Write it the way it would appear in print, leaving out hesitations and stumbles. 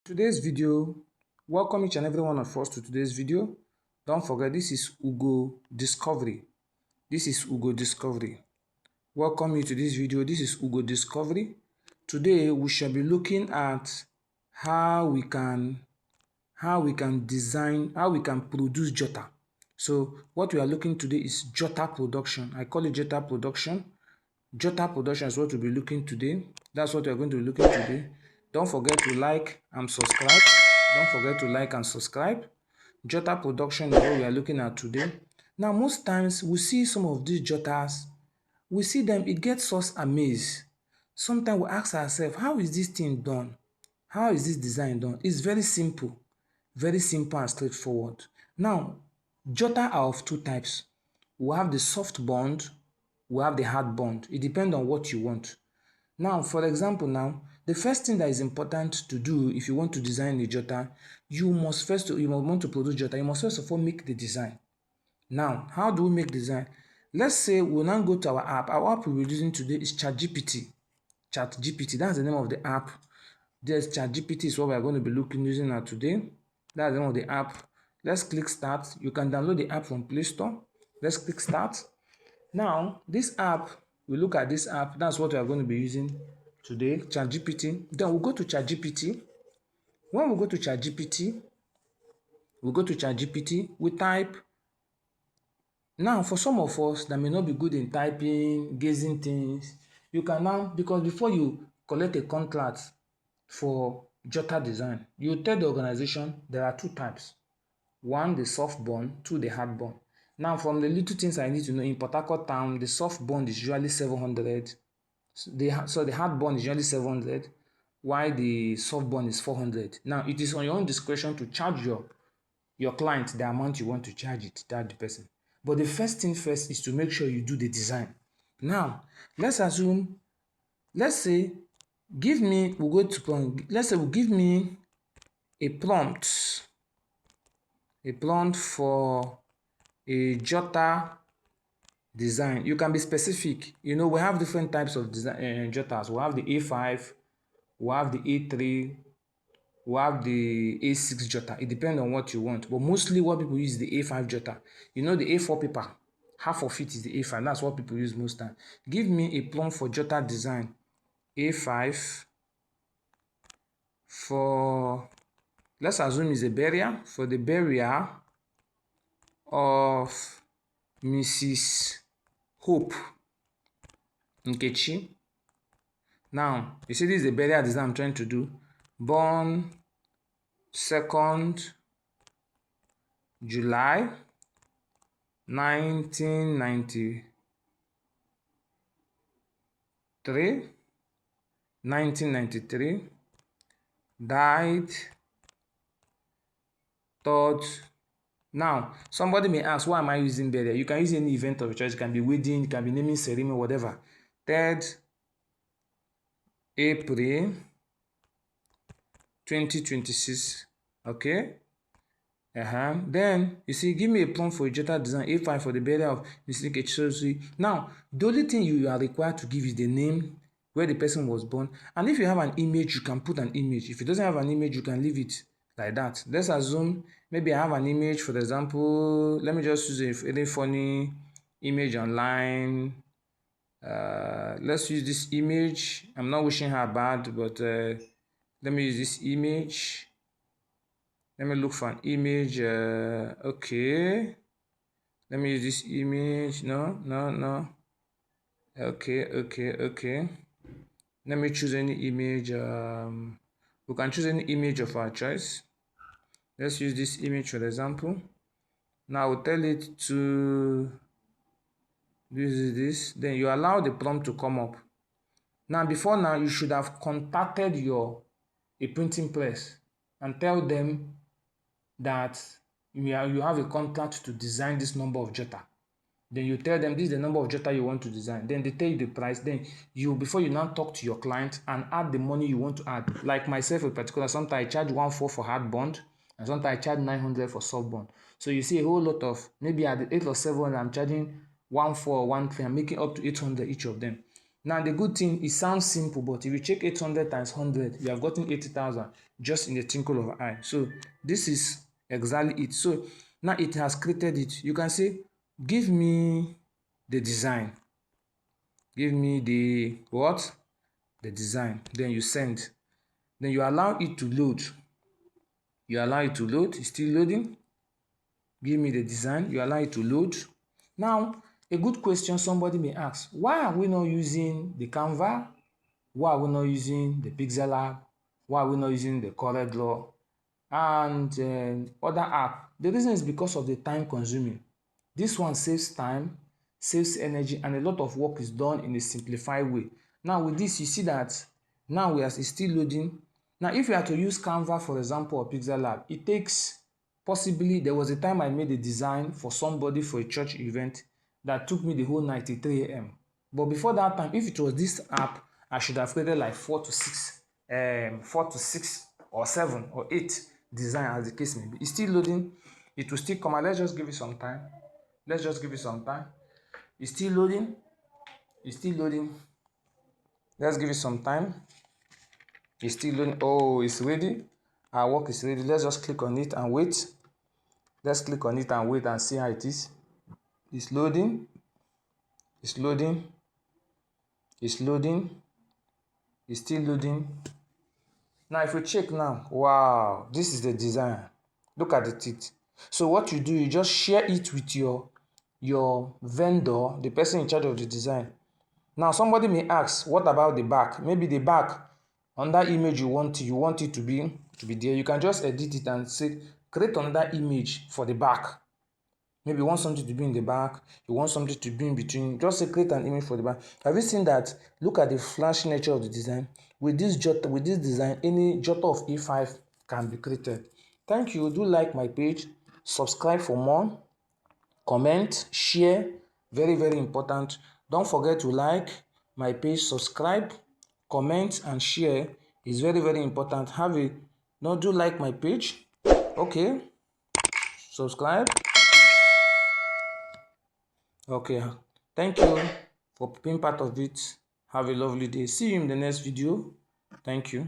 Today's video, welcome each and every one of us to today's video. Don't forget, this is Ugo Discovery. This is Ugo Discovery. Welcome you to this video. This is Ugo Discovery. Today we shall be looking at how we can produce jotter. So what we are looking today is jotter production. I call it jotter production. Jotter production is what we'll be looking today. That's what we're going to be looking today. Don't forget to like and subscribe. Don't forget to like and subscribe. Jotter production is what we are looking at today. Now, most times we see some of these jotters, we see them, it gets us amazed. Sometimes we ask ourselves, how is this thing done? How is this design done? It's very simple and straightforward. Now, jotter are of two types. We have the soft bond, we have the hard bond. It depends on what you want. Now, for example, the first thing that is important to do if you want to design a jotter, you want to produce jotter, you must first of all make the design. Now, how do we make design? Let's say we'll now go to our app. Our app we're using today is ChatGPT. ChatGPT, that's the name of the app. There's ChatGPT is what we're going to be using at today. That's the name of the app. Let's click start. You can download the app from Play Store. Let's click start. Now, this app, we look at this app. That's what we are going to be using today, ChatGPT. Then we'll go to ChatGPT. When we go to ChatGPT, we type. Now, for some of us that may not be good in typing, gazing things, you can now, because before you collect a contract for jotter design, you tell the organization there are two types. One, the soft bond, two, the hard bond. Now, from the little things I need to know, in Port Harcourt town, the soft bond is usually 700. So the hard bond is usually 700, while the soft bond is 400. Now, it is on your own discretion to charge your client the amount you want to charge it, that the person. But the first thing first is to make sure you do the design. Now, let's say, give me a prompt for a jotter design. You can be specific. You know, we have different types of design jotters. We have the A5, we have the A3, we have the A6 jotter. It depends on what you want. But mostly what people use is the A5 jotter. You know, the A4 paper, half of it is the A5. That's what people use most time. Give me a prompt for jotter design. A5 for, let's assume is a burial, for the burial of Mrs. Hope Nkechi. Now, you see this is the burial design I'm trying to do. Born 2nd July 1993. Died 3rd. Now, somebody may ask, why am I using burial? You can use any event of choice. It can be wedding, it can be naming ceremony, whatever. 3rd April 2026. Okay. Then you see, give me a prompt for a jotter design. A5 for the burial of Mr. Nkechi. Now, the only thing you are required to give is the name, where the person was born, and if you have an image, you can put an image. If it doesn't have an image, you can leave it like that. Let's assume maybe I have an image. For example, let me just use a really funny image online. Let's use this image. I'm not wishing her bad, but let me use this image. Let me look for an image. Okay. Let me use this image. No. Okay. Let me choose any image. We can choose any image of our choice. Let's use this image for example. Now we'll tell it to use this. Then you allow the prompt to come up. Now, before now, you should have contacted a printing press and tell them that you have a contract to design this number of jotter. Then you tell them this is the number of jotter you want to design. Then they tell you the price. Then before you now talk to your client and add the money you want to add. Like myself in particular, sometimes I charge 1.4 for hard bond, and sometimes I charge 900 for soft bond. So you see a whole lot of, maybe at the 8 or 7, I'm charging 1.4 or 1.3. I'm making up to 800 each of them. Now the good thing, it sounds simple, but if you check 800 times 100, you have gotten 80,000 just in the twinkle of an eye. So this is exactly it. So now it has created it. You can say, give me the design. Give me the what? The design. Then you send. Then you allow it to load. You allow it to load. It's still loading. Give me the design. You allow it to load. Now, a good question somebody may ask, why are we not using the Canva? Why are we not using the Pixel app? Why are we not using the CorelDRAW and other app? The reason is because of the time consuming. This one saves time, saves energy, and a lot of work is done in a simplified way. Now with this, you see that now we are still loading. Now if you are to use Canva, for example, or Pixel Lab, it takes possibly, there was a time I made a design for somebody for a church event that took me the whole night till 3 a.m. But before that time, if it was this app, I should have created like 4 to 6 or 7 or 8 design as the case may be. It's still loading. It will still come out. Let's just give it some time. Let's just give it some time. It's still loading. It's still loading. Let's give it some time. It's still loading. Oh, it's ready. Our work is ready. Let's just click on it and wait. Let's click on it and wait and see how it is. It's loading. It's loading. It's loading. It's still loading. Now if we check now, wow, this is the design. Look at the teeth. So what you do, you just share it with your vendor, the person in charge of the design. Now somebody may ask, what about the back? Maybe the back on that image you want it to be there. You can just edit it and say, create another image for the back. Maybe you want something to be in the back, you want something to be in between. Just say create an image for the back. Have you seen that? Look at the flash nature of the design. With this design, any jotter of E5 can be created. Thank you. Do like my page, subscribe for more, comment, share. Very, very important. Don't forget to like my page, subscribe, comment, and share. Is very, very important. Now do like my page. Okay. Subscribe. Okay, thank you for being part of it. Have a lovely day. See you in the next video. Thank you.